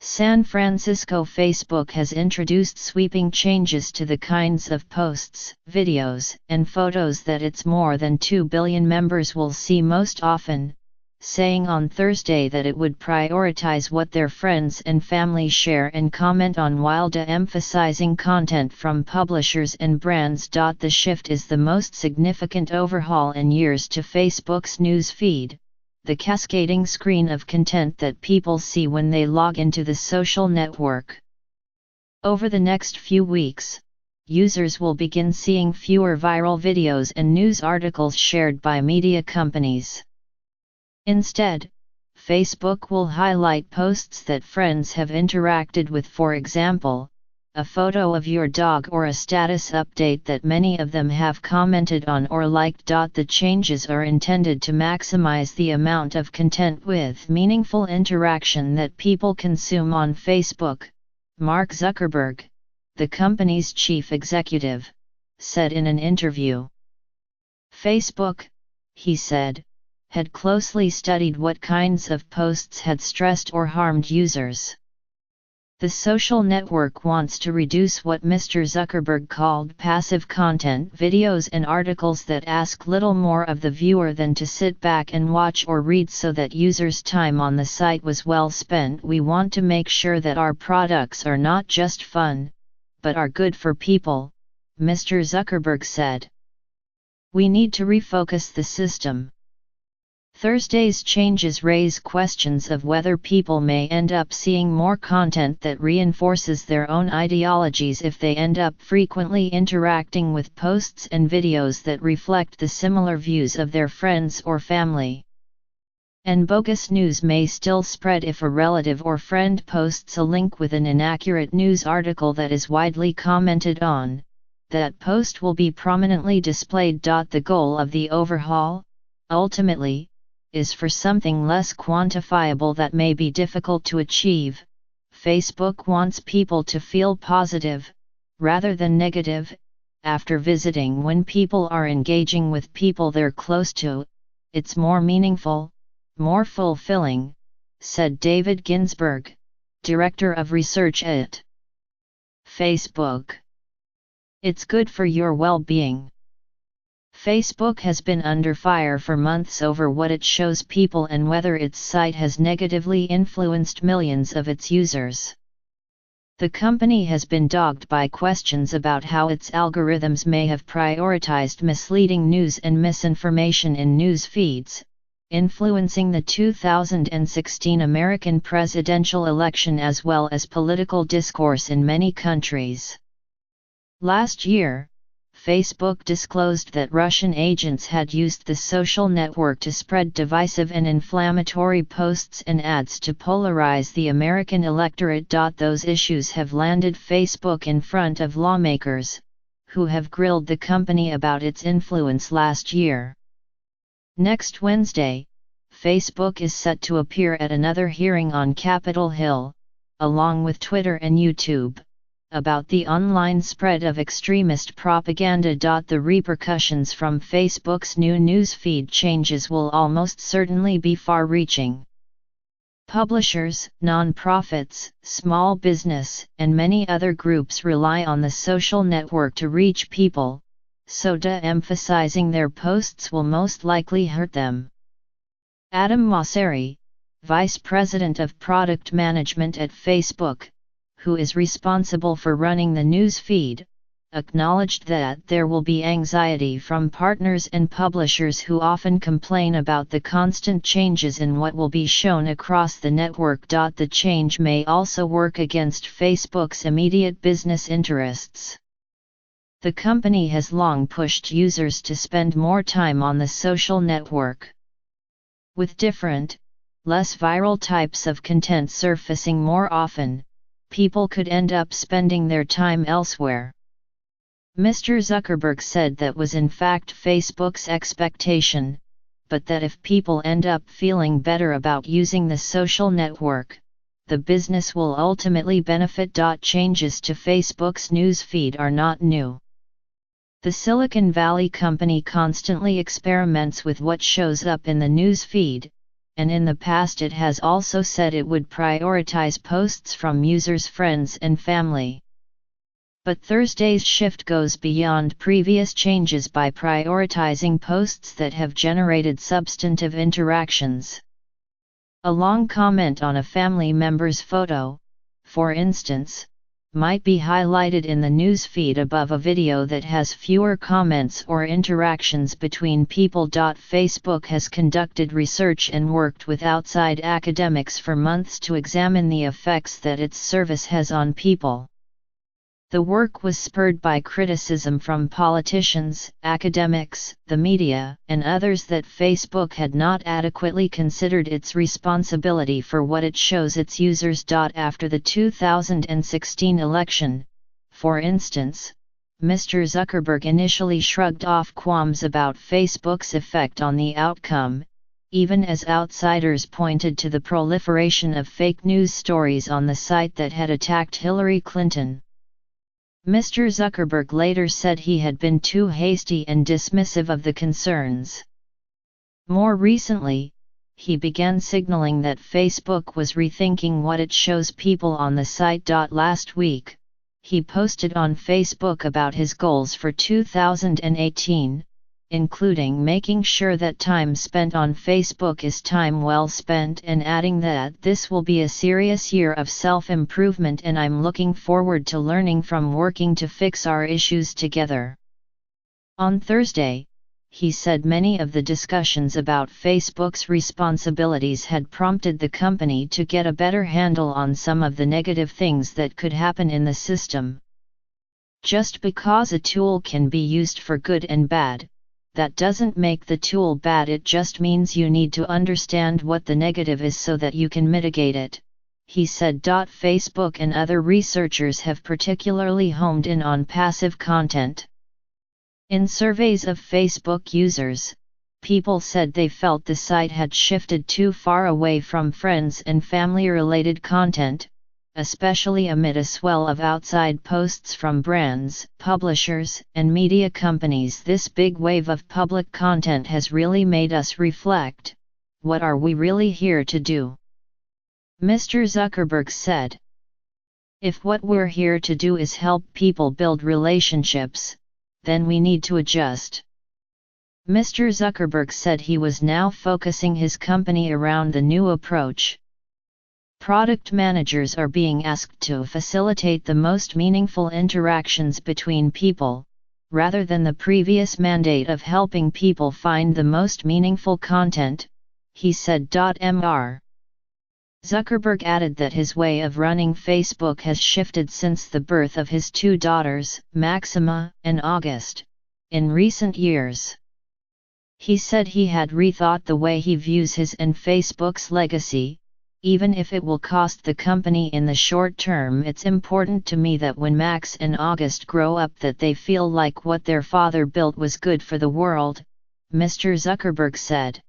San Francisco Facebook has introduced sweeping changes to the kinds of posts, videos, and photos that its more than 2 billion members will see most often, saying on Thursday that it would prioritize what their friends and family share and comment on while de-emphasizing content from publishers and brands. The shift is the most significant overhaul in years to Facebook's news feed, the cascading screen of content that people see when they log into the social network. Over the next few weeks, users will begin seeing fewer viral videos and news articles shared by media companies. Instead, Facebook will highlight posts that friends have interacted with, for example, a photo of your dog or a status update that many of them have commented on or liked. The changes are intended to maximize the amount of content with meaningful interaction that people consume on Facebook, Mark Zuckerberg, the company's chief executive, said in an interview. Facebook, he said, had closely studied what kinds of posts had stressed or harmed users. The social network wants to reduce what Mr. Zuckerberg called passive content, videos and articles that ask little more of the viewer than to sit back and watch or read, so that users' time on the site was well spent. We want to make sure that our products are not just fun, but are good for people, Mr. Zuckerberg said. We need to refocus the system. Thursday's changes raise questions of whether people may end up seeing more content that reinforces their own ideologies if they end up frequently interacting with posts and videos that reflect the similar views of their friends or family. And bogus news may still spread if a relative or friend posts a link with an inaccurate news article that is widely commented on. That post will be prominently displayed. The goal of the overhaul, ultimately, is for something less quantifiable that may be difficult to achieve. Facebook wants people to feel positive, rather than negative, after visiting. When people are engaging with people they're close to, it's more meaningful, more fulfilling, said David Ginsburg, Director of Research at Facebook. It's good for your well-being. Facebook has been under fire for months over what it shows people and whether its site has negatively influenced millions of its users. The company has been dogged by questions about how its algorithms may have prioritized misleading news and misinformation in news feeds, influencing the 2016 American presidential election as well as political discourse in many countries. Last year, Facebook disclosed that Russian agents had used the social network to spread divisive and inflammatory posts and ads to polarize the American electorate. Those issues have landed Facebook in front of lawmakers, who have grilled the company about its influence last year. Next Wednesday, Facebook is set to appear at another hearing on Capitol Hill, along with Twitter and YouTube, about the online spread of extremist propaganda. The repercussions from Facebook's new newsfeed changes will almost certainly be far-reaching. Publishers, non-profits, small business, and many other groups rely on the social network to reach people, so de-emphasizing their posts will most likely hurt them. Adam Mosseri, Vice President of Product Management at Facebook, who is responsible for running the news feed, acknowledged that there will be anxiety from partners and publishers who often complain about the constant changes in what will be shown across the network. The change may also work against Facebook's immediate business interests. The company has long pushed users to spend more time on the social network. With different, less viral types of content surfacing more often, people could end up spending their time elsewhere. Mr. Zuckerberg said that was in fact Facebook's expectation, but that if people end up feeling better about using the social network, the business will ultimately benefit. Changes to Facebook's news feed are not new. The Silicon Valley company constantly experiments with what shows up in the news feed, and in the past it has also said it would prioritize posts from users' friends and family. But Thursday's shift goes beyond previous changes by prioritizing posts that have generated substantive interactions. A long comment on a family member's photo, for instance, might be highlighted in the news feed above a video that has fewer comments or interactions between people. Facebook has conducted research and worked with outside academics for months to examine the effects that its service has on people. The work was spurred by criticism from politicians, academics, the media, and others that Facebook had not adequately considered its responsibility for what it shows its users. After the 2016 election, for instance, Mr. Zuckerberg initially shrugged off qualms about Facebook's effect on the outcome, even as outsiders pointed to the proliferation of fake news stories on the site that had attacked Hillary Clinton. Mr. Zuckerberg later said he had been too hasty and dismissive of the concerns. More recently, he began signaling that Facebook was rethinking what it shows people on the site. Last week, he posted on Facebook about his goals for 2018, including making sure that time spent on Facebook is time well spent, and adding that this will be a serious year of self-improvement and I'm looking forward to learning from working to fix our issues together. On Thursday, he said many of the discussions about Facebook's responsibilities had prompted the company to get a better handle on some of the negative things that could happen in the system. Just because a tool can be used for good and bad, that doesn't make the tool bad, it just means you need to understand what the negative is so that you can mitigate it, he said. Facebook and other researchers have particularly homed in on passive content. In surveys of Facebook users, people said they felt the site had shifted too far away from friends and family-related content, especially amid a swell of outside posts from brands, publishers, and media companies. This big wave of public content has really made us reflect, what are we really here to do? Mr. Zuckerberg said. If what we're here to do is help people build relationships, then we need to adjust. Mr. Zuckerberg said he was now focusing his company around the new approach. Product managers are being asked to facilitate the most meaningful interactions between people, rather than the previous mandate of helping people find the most meaningful content, he said. Mr. Zuckerberg added that his way of running Facebook has shifted since the birth of his two daughters, Maxima and August, in recent years. He said he had rethought the way he views his and Facebook's legacy. Even if it will cost the company in the short term, it's important to me that when Max and August grow up that they feel like what their father built was good for the world, Mr. Zuckerberg said.